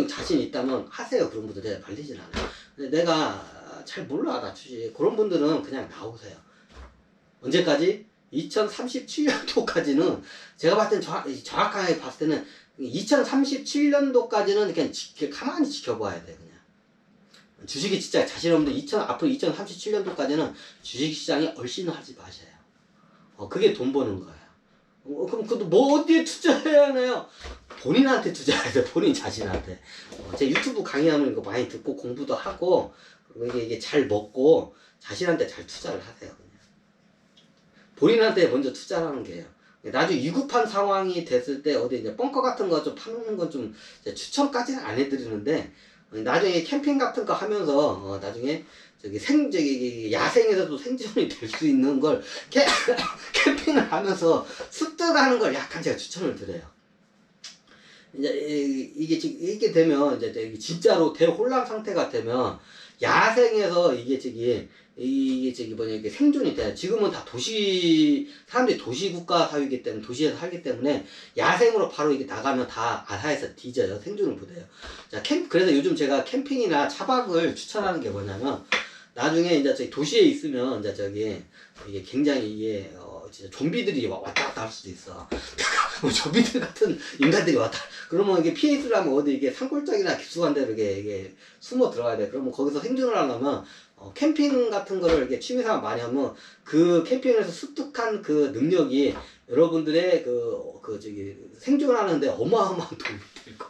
주식은 자신 있다면 하세요. 그런 분들 내가 말리진 않아요. 근데 내가 잘 몰라 나 주식. 그런 분들은 그냥 나오세요. 언제까지? 2037년도까지는 제가 봤을 땐 정확하게 봤을 때는 2037년도까지는 그냥 가만히 지켜봐야 돼. 그냥 주식이 진짜 자신 없는데 앞으로 2037년도까지는 주식시장에 얼씬하지 마세요. 그게 돈 버는 거예요. 그럼 그것도 뭐 어디에 투자해야 하나요? 본인한테 투자해야 돼. 본인 자신한테. 제 유튜브 강의하면 이거 많이 듣고 공부도 하고 그리고 이게 잘 먹고 자신한테 잘 투자를 하세요. 그냥. 본인한테 먼저 투자를 하는 게요. 나중에 위급한 상황이 됐을 때 어디 이제 벙커 같은 거 좀 파놓는 건 좀 추천까지는 안 해드리는데 나중에 캠핑 같은 거 하면서 나중에 저기 야생에서도 생존이 될 수 있는 걸 캠핑을 하면서 습득하는 걸 약간 제가 추천을 드려요. 이제 이게 되면 이제 진짜로 대혼란 상태가 되면 야생에서 이게 뭐냐 이게 생존이 돼. 지금은 다 사람들이 도시국가 사회이기 때문에 도시에서 살기 때문에 야생으로 바로 이게 나가면 다 아사에서 뒤져요. 생존을 못해요. 자 그래서 요즘 제가 캠핑이나 차박을 추천하는 게 뭐냐면 나중에 이제 저기 도시에 있으면 이제 이게 굉장히 이게 진짜 좀비들이 왔다 갔다 할 수도 있어. 좀비들 같은 인간들이 왔다. 그러면 이게 피해 있으려면 어디 이게 산골짜기나 깊숙한 데로 이게 숨어 들어가야 돼. 그러면 거기서 생존을 하려면 캠핑 같은 거를 이렇게 취미생활 많이 하면 그 캠핑에서 습득한 그 능력이 여러분들의 생존하는데 어마어마한 도움이 될 거.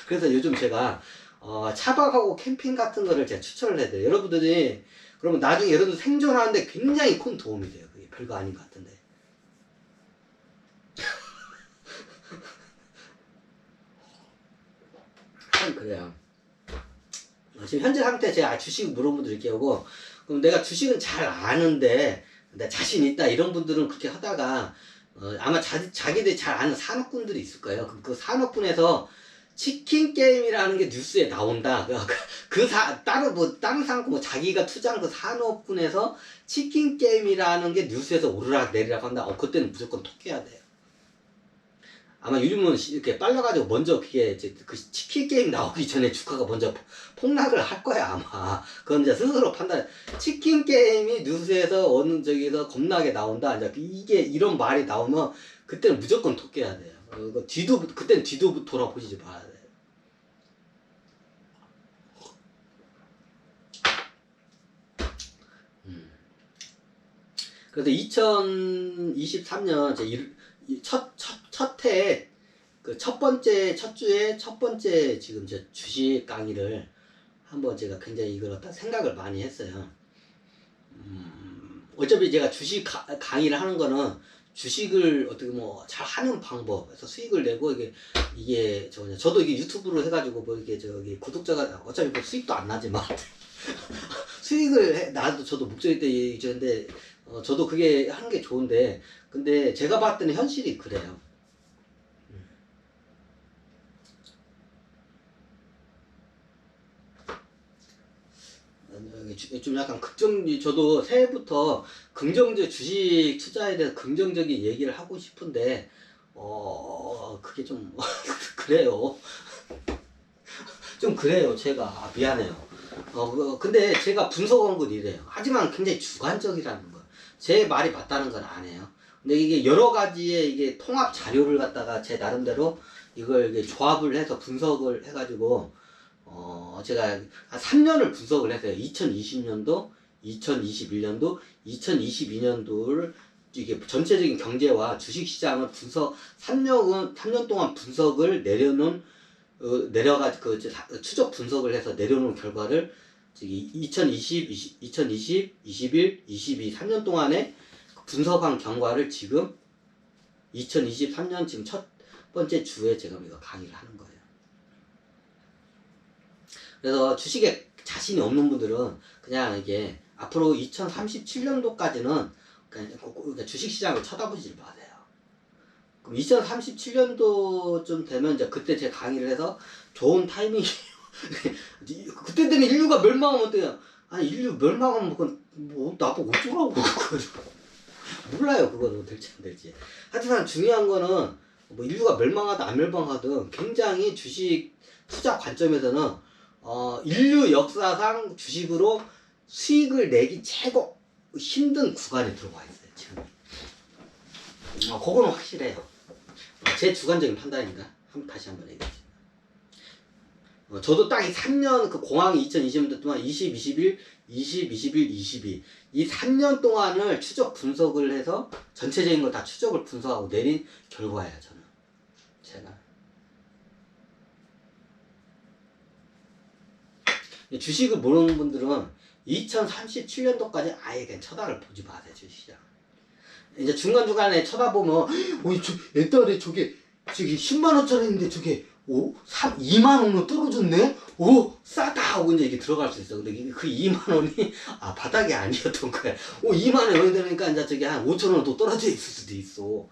그래서 요즘 제가 차박하고 캠핑 같은 거를 제가 추천을 해드려요. 여러분들이 그러면 나중에 여러분들 생존하는데 굉장히 큰 도움이 돼요. 그게 별거 아닌 것 같은데. 그래요. 지금 현재 상태 제가 주식 물어본 분들 이렇게 오고 그럼 내가 주식은 잘 아는데 나 자신 있다 이런 분들은 그렇게 하다가 아마 자기들이 잘 아는 산업군들이 있을 거예요. 그럼 그 산업군에서 치킨 게임이라는 게 뉴스에 나온다. 다른 산업군 자기가 투자한 그 산업군에서 치킨 게임이라는 게 뉴스에서 오르락 내리락 한다. 그때는 무조건 톡해야 돼요. 아마 요즘은 이렇게 빨라가지고 먼저 그게 이제 그 치킨 게임 나오기 전에 주가가 먼저 폭락을 할 거야 아마. 그건 이제 스스로 판단. 치킨 게임이 뉴스에서 어느 저기서 겁나게 나온다. 이제 이게 이런 말이 나오면 그때는 무조건 톡해야 돼요. 그때는 뒤도 돌아보시지 말아야 돼요. 그래서 2023년 첫 해에 첫 주에 첫 번째 지금 주식 강의를 한번 제가 굉장히 이걸 갖다 생각을 많이 했어요. 어차피 제가 주식 강의를 하는 거는 주식을 어떻게 잘 하는 방법에서 수익을 내고 저도 이게 유튜브로 해가지고 구독자가 어차피 수익도 안 나지만 수익을 나도 저도 목소리 때 얘기했는데 저도 그게 하는 게 좋은데 근데 제가 봤을 때는 현실이 그래요. 좀 약간 저도 새해부터 주식 투자에 대해서 긍정적인 얘기를 하고 싶은데 그게 좀 그래요. 좀 그래요. 제가 미안해요. 근데 제가 분석한 건 이래요. 하지만 굉장히 주관적이라는 거. 제 말이 맞다는 건 아니에요. 근데 이게 여러 가지의 이게 통합 자료를 갖다가 제 나름대로 이걸 조합을 해서 분석을 해가지고 제가 한 3년을 분석을 했어요. 2020년도, 2021년도, 2022년도를 이게 전체적인 경제와 주식시장을 3년 동안 분석을 추적 분석을 해서 내려놓은 결과를 2020, 21, 22, 3년 동안에 분석한 결과를 지금 2023년 지금 첫 번째 주에 제가 이거 강의를 하는 거예요. 그래서 주식에 자신이 없는 분들은 그냥 이게 앞으로 2037년도까지는 그러니까 주식시장을 쳐다보지 마세요. 그럼 2037년도쯤 되면 이제 그때 제가 강의를 해서 좋은 타이밍이 그때 되면 인류가 멸망하면 어때요? 아니 인류 멸망하면 그건 나보고 어쩌라고 몰라요. 그거는 될지 안 될지. 하지만 중요한 거는 인류가 멸망하든 안 멸망하든 굉장히 주식 투자 관점에서는 인류 역사상 주식으로 수익을 내기 최고 힘든 구간에 들어와 있어요 지금. 그거는 확실해요. 제 주관적인 판단입니다. 다시 한번 얘기하죠. 저도 딱 이 3년 그 공황이 2020년 동안 20, 21, 20, 21, 22 이 3년 동안을 추적 분석을 해서 전체적인 걸 다 추적을 분석하고 내린 결과예요 저는. 제가 주식을 모르는 분들은 2037년도까지 아예 그냥 쳐다를 보지 마세요 주식시장. 이제 중간중간에 쳐다보면 옛날에 저게 10만원짜리인데 저게 2만원으로 떨어졌네? 싸다! 하고 이제 이게 들어갈 수 있어. 근데 그 2만원이 바닥이 아니었던 거야. 2만원이 되니까 이제 저게 한 5천원 더 떨어져 있을 수도 있어.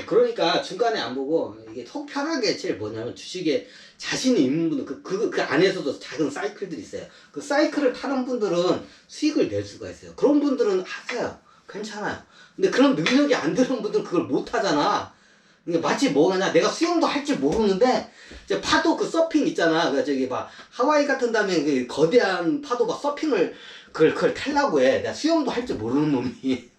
그러니까 중간에 안 보고 이게 속 편하게 제일 뭐냐면 주식에 자신이 있는 분들 그 안에서도 작은 사이클들이 있어요. 그 사이클을 타는 분들은 수익을 낼 수가 있어요. 그런 분들은 하세요. 괜찮아요. 근데 그런 능력이 안 되는 분들은 그걸 못 하잖아. 이게 마치 뭐냐, 내가 수영도 할 줄 모르는데, 이제 파도 그 서핑 있잖아. 그 저기 막 하와이 같은 다음에 그 거대한 파도 막 서핑을 그걸 타려고 해. 내가 수영도 할 줄 모르는 놈이.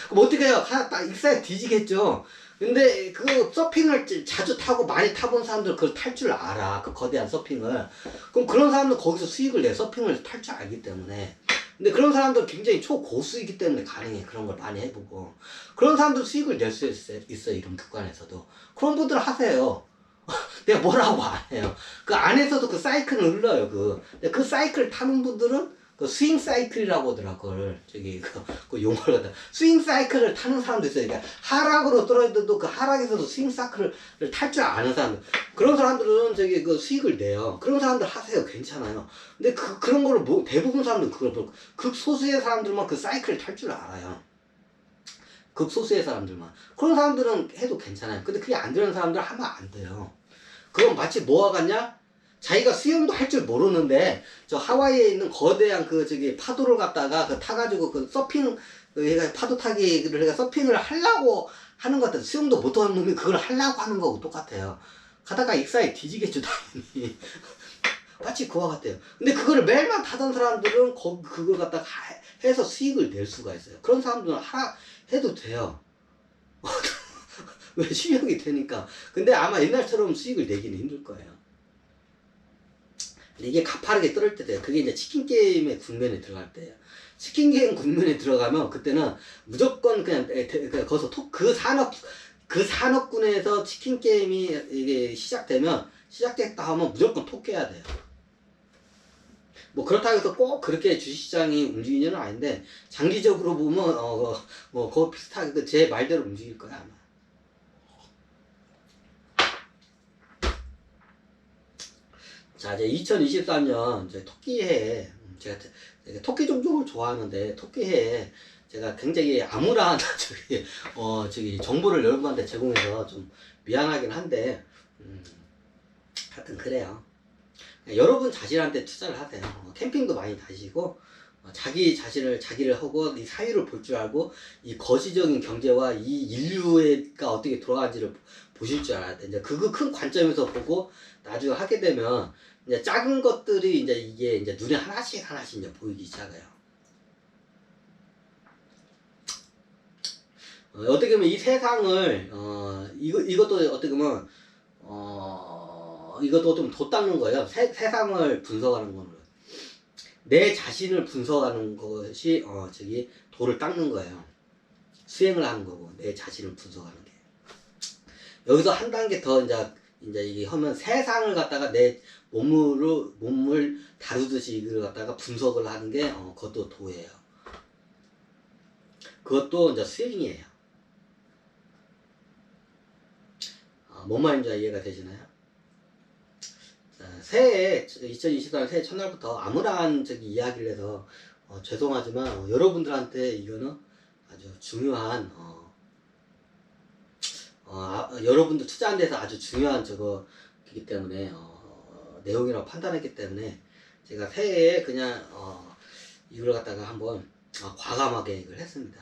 그럼 어떻게 해요? 딱 익사에 뒤지겠죠. 근데 그 서핑을 자주 타고 많이 타본 사람들 그걸 탈 줄 알아. 그 거대한 서핑을. 그럼 그런 사람들 거기서 수익을 내. 서핑을 탈 줄 알기 때문에. 근데 그런 사람들 굉장히 초고수이기 때문에 가능해. 그런 걸 많이 해보고. 그런 사람들 수익을 낼 수 있어. 이런 구간에서도. 그런 분들 하세요. 내가 뭐라고 안 해요. 그 안에서도 그 사이클을 흘러요. 그 사이클 타는 분들은 그 스윙 사이클이라고 하더라. 그걸 그 용어를 갖다 스윙 사이클을 타는 사람도 있어요. 그러니까 하락으로 떨어져도 그 하락에서도 스윙 사이클을 탈 줄 아는 사람들. 그런 사람들은 그 수익을 내요. 그런 사람들 하세요. 괜찮아요. 근데 그런 거를 대부분 사람들은 그걸 극소수의 사람들만 그 사이클을 탈 줄 알아요. 극소수의 사람들만. 그런 사람들은 해도 괜찮아요. 근데 그게 안 되는 사람들은 하면 안 돼요. 그건 마치 뭐와 같냐? 자기가 수영도 할 줄 모르는데 저 하와이에 있는 거대한 파도를 갖다가 타가지고 그 서핑 파도 타기를 해가 서핑을 하려고 하는 것 같아. 수영도 못하는 놈이 그걸 하려고 하는 거하고 똑같아요. 가다가 익사에 뒤지겠죠 당연히. 마치 그와 같아요. 근데 그거를 매일만 타던 사람들은 그걸 갖다가 해서 수익을 낼 수가 있어요. 그런 사람들은 해도 돼요. 왜 실력이 되니까. 근데 아마 옛날처럼 수익을 내기는 힘들 거예요. 이게 가파르게 떨을 때 돼요. 그게 이제 치킨 게임의 국면에 들어갈 때예요. 치킨 게임 국면에 들어가면 그때는 무조건 그냥 거기서 그 산업군에서 치킨 게임이 이게 시작됐다 하면 무조건 톡 깨야 돼요. 뭐 그렇다고 해서 꼭 그렇게 주식시장이 움직이는 아닌데 장기적으로 보면 그거 비슷하게 제 말대로 움직일 거야 아마. 자, 이제 2023년 토끼해에 제가 토끼 종족을 좋아하는데 토끼해에 제가 굉장히 암울한 정보를 여러분한테 제공해서 좀 미안하긴 한데 하여튼 그래요. 여러분 자신한테 투자를 하세요. 캠핑도 많이 다니시고 자기를 하고 이 사유를 볼 줄 알고 이 거시적인 경제와 이 인류가 어떻게 돌아가는지를 보실 줄 알아야 돼. 이제 그 큰 관점에서 보고 나중에 하게 되면 이제 작은 것들이 이게 눈에 하나씩 이제 보이기 시작해요. 어떻게 보면 이 세상을 이것도 어떻게 보면 이것도 좀 도 닦는 거예요. 세상을 분석하는 거는 내 자신을 분석하는 것이 도를 닦는 거예요. 수행을 하는 거고 내 자신을 분석하는 게. 여기서 한 단계 더 이제 이게 하면 세상을 갖다가 내 몸을 다루듯이 이걸 갖다가 분석을 하는 게 그것도 도예요. 그것도 이제 수행이에요. 뭔 말인지 이해가 되시나요? 새해 2024년 새해 첫날부터 암울한 이야기를 해서 죄송하지만 여러분들한테 이거는 아주 중요한 여러분들 투자한 데서 아주 중요한 저거이기 때문에 내용이라고 판단했기 때문에 제가 새해에 그냥 이걸 갖다가 한번 과감하게 이걸 했습니다.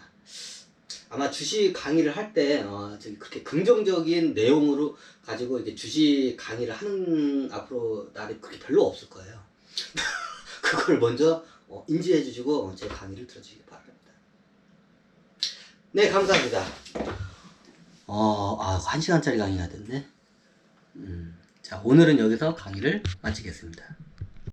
아마 주식 강의를 할 때 저기 그렇게 긍정적인 내용으로 가지고 이게 주식 강의를 하는 앞으로 날이 그렇게 별로 없을 거예요. 그걸 먼저 인지해 주시고 제 강의를 들어주시기 바랍니다. 네, 감사합니다. 1시간짜리 강의가 됐네. 자, 오늘은 여기서 강의를 마치겠습니다.